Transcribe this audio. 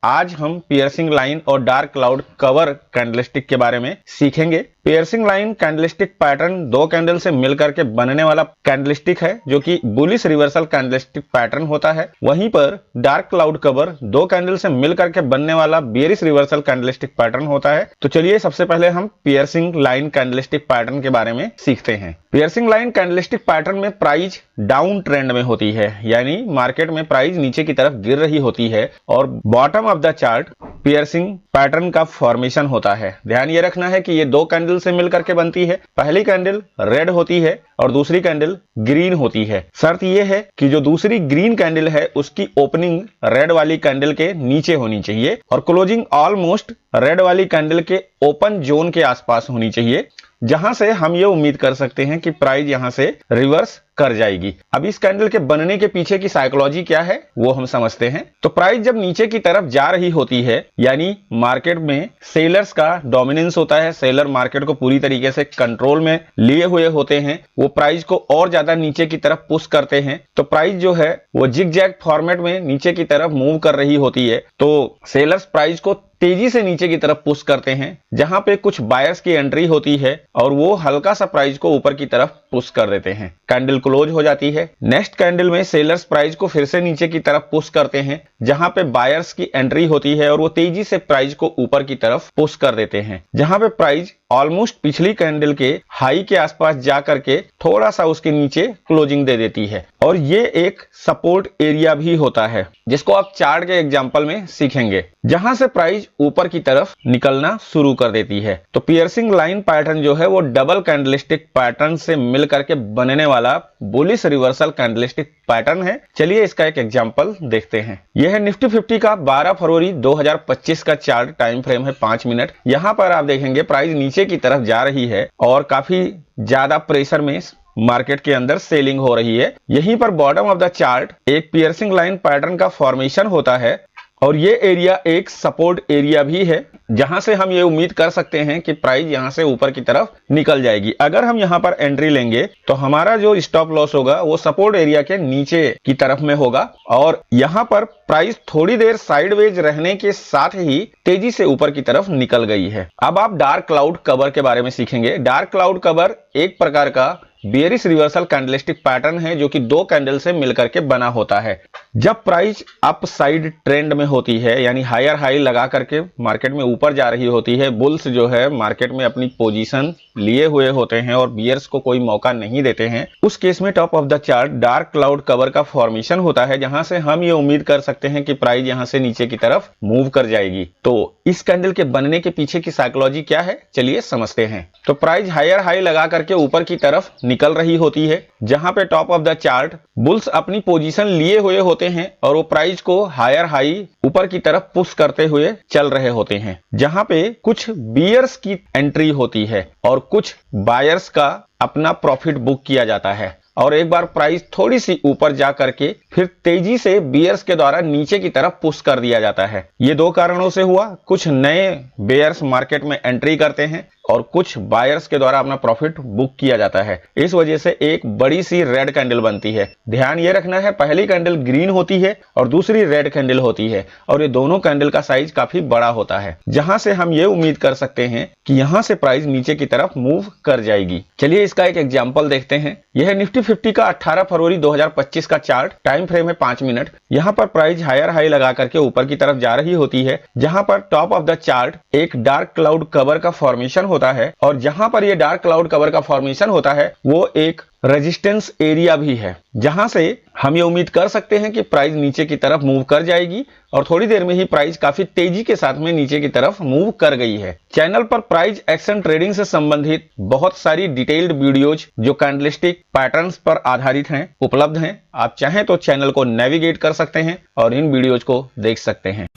आज हम piercing line और डार्क क्लाउड कवर कैंडलस्टिक के बारे में सीखेंगे। पियर्सिंग लाइन कैंडलस्टिक पैटर्न दो कैंडल से मिलकर के बनने वाला कैंडलस्टिक है जो कि बुलिश रिवर्सल कैंडलस्टिक पैटर्न होता है। वहीं पर डार्क क्लाउड कवर दो कैंडल से मिलकर के बनने वाला बेयरिश रिवर्सल कैंडलस्टिक पैटर्न होता है। तो चलिए सबसे पहले हम पियर्सिंग लाइन कैंडलस्टिक पैटर्न के बारे में सीखते हैं। पियर्सिंग लाइन कैंडलस्टिक पैटर्न में प्राइस डाउन ट्रेंड में होती है, यानी मार्केट में प्राइस नीचे की तरफ गिर रही होती है और bottom of the chart piercing pattern का फॉर्मेशन होता है। ध्यान ये रखना है कि ये दो कैंडल से मिलकर के बनती है। पहली कैंडल रेड होती है और दूसरी कैंडल ग्रीन होती है। शर्त यह है कि जो दूसरी ग्रीन कैंडल है उसकी ओपनिंग रेड वाली कैंडल के नीचे होनी चाहिए और क्लोजिंग ऑलमोस्ट रेड वाली कैंडल के ओपन जोन के आसपास होनी चाहिए, जहां से हम ये उम्मीद कर सकते हैं कि प्राइस यहां से रिवर्स कर जाएगी। अब इस कैंडल के बनने के पीछे की साइकोलॉजी क्या है वो हम समझते हैं। तो प्राइस जब नीचे की तरफ जा रही होती है, यानी मार्केट में सेलर्स का डोमिनेंस होता है, सेलर मार्केट को पूरी तरीके से कंट्रोल में लिए हुए होते हैं, वो प्राइस को और ज्यादा नीचे की तरफ पुश करते हैं। तो प्राइस जो है वो जिग-जैग फॉर्मेट में नीचे की तरफ मूव कर रही होती है। तो सेलर्स प्राइस को तेजी से नीचे की तरफ पुश करते हैं, जहां पे कुछ बायर्स की एंट्री होती है और वो हल्का सा प्राइस को ऊपर की तरफ पुश कर देते हैं। कैंडल क्लोज हो जाती है। नेक्स्ट कैंडल में सेलर्स प्राइस को फिर से नीचे की तरफ पुश करते हैं, जहां पे बायर्स की एंट्री होती है और वो तेजी से प्राइस को ऊपर की तरफ पुश कर देते हैं, जहां पे प्राइस ऑलमोस्ट पिछली कैंडल के हाई के आसपास जा करके थोड़ा सा उसके नीचे क्लोजिंग दे देती है। और ये एक सपोर्ट एरिया भी होता है, जिसको आप चार्ट के एग्जांपल में सीखेंगे, जहां से प्राइस ऊपर की तरफ निकलना शुरू कर देती है। तो पियर्सिंग लाइन पैटर्न जो है वो डबल कैंडलस्टिक पैटर्न से मिलकर के बनने वाला बुलिश रिवर्सल कैंडलस्टिक पैटर्न है। चलिए इसका एक एग्जांपल देखते हैं। यह है निफ्टी 50 का 12 फरवरी 2025 का चार्ट। टाइम फ्रेम है 5 मिनट। यहां पर आप देखेंगे प्राइस नीचे की तरफ जा रही है और काफी ज्यादा प्रेशर में मार्केट के अंदर सेलिंग हो रही है। यहीं पर बॉटम ऑफ द चार्ट एक पियर्सिंग लाइन पैटर्न का फॉर्मेशन होता है और ये एरिया एक सपोर्ट एरिया भी है, जहां से हम ये उम्मीद कर सकते हैं कि प्राइस यहां से ऊपर की तरफ निकल जाएगी। अगर हम यहां पर एंट्री लेंगे तो हमारा जो स्टॉप लॉस होगा वो सपोर्ट एरिया के नीचे की तरफ में होगा और यहां पर प्राइस थोड़ी देर साइडवेज रहने के साथ ही तेजी से ऊपर की तरफ निकल गई है। अब आप डार्क क्लाउड कवर के बारे में सीखेंगे। डार्क क्लाउड कवर एक प्रकार का बेयरिश रिवर्सल कैंडलस्टिक पैटर्न है जो कि दो कैंडल से मिलकर के बना होता है। जब प्राइस अप साइड ट्रेंड में होती है, यानी हायर हाई लगा करके मार्केट में ऊपर जा रही होती है, बुल्स जो है मार्केट में अपनी पोजीशन लिए हुए होते हैं और बियर्स को कोई मौका नहीं देते हैं, उस केस में top of the chart dark cloud cover का फॉर्मेशन होता है, जहां से हम ये उम्मीद कर सकते हैं कि प्राइस यहां से नीचे की तरफ मूव कर जाएगी। तो इस कैंडल के बनने के पीछे की साइकोलॉजी क्या है, चलिए समझते हैं। तो प्राइस हायर हाई लगा करके ऊपर की तरफ निकल रही होती है, जहां पे top of the chart bulls अपनी पोजीशन लिए हुए होते हैं और वो प्राइस को हायर हाई ऊपर की तरफ पुश करते हुए चल रहे होते हैं, जहां पे कुछ बियर्स की एंट्री होती है और कुछ बायर्स का अपना प्रॉफिट बुक किया जाता है। और एक बार प्राइस थोड़ी सी ऊपर जा करके फिर तेजी से बियर्स के द्वारा नीचे की तरफ पुश कर दिया जाता है। ये दो कारणों से हुआ। कुछ नए बेयर्स मार्केट में एंट्री करते हैं और कुछ बायर्स के द्वारा अपना प्रॉफिट बुक किया जाता है। इस वजह से एक बड़ी सी रेड कैंडल बनती है। ध्यान ये रखना है, पहली कैंडल ग्रीन होती है और दूसरी रेड कैंडल होती है और ये दोनों कैंडल का साइज काफी बड़ा होता है, जहां से हम ये उम्मीद कर सकते हैं कि यहां से प्राइस नीचे की तरफ मूव कर जाएगी। चलिए इसका एक एग्जांपल देखते हैं। यह है निफ्टी 50 का 18 फरवरी 2025 का चार्ट। टाइम फ्रेम है 5 मिनट। यहां पर प्राइस हायर हाई लगा करके ऊपर की तरफ जा रही होती है, जहां पर टॉप ऑफ द चार्ट एक डार्क क्लाउड कवर का फॉर्मेशन होता है और जहां पर ये डार्क क्लाउड कवर का फॉर्मेशन होता है वो एक रेजिस्टेंस एरिया भी है, जहां से हम ये उम्मीद कर सकते हैं कि प्राइस नीचे की तरफ मूव कर जाएगी और थोड़ी देर में ही प्राइस काफी तेजी के साथ में नीचे की तरफ मूव कर गई है। चैनल पर प्राइस एक्शन ट्रेडिंग से संबंधित बहुत सारी डिटेल्ड वीडियोज जो कैंडलस्टिक पैटर्न्स पर आधारित हैं उपलब्ध हैं। आप चाहें तो चैनल को नेविगेट कर सकते हैं और इन वीडियोज को देख सकते हैं।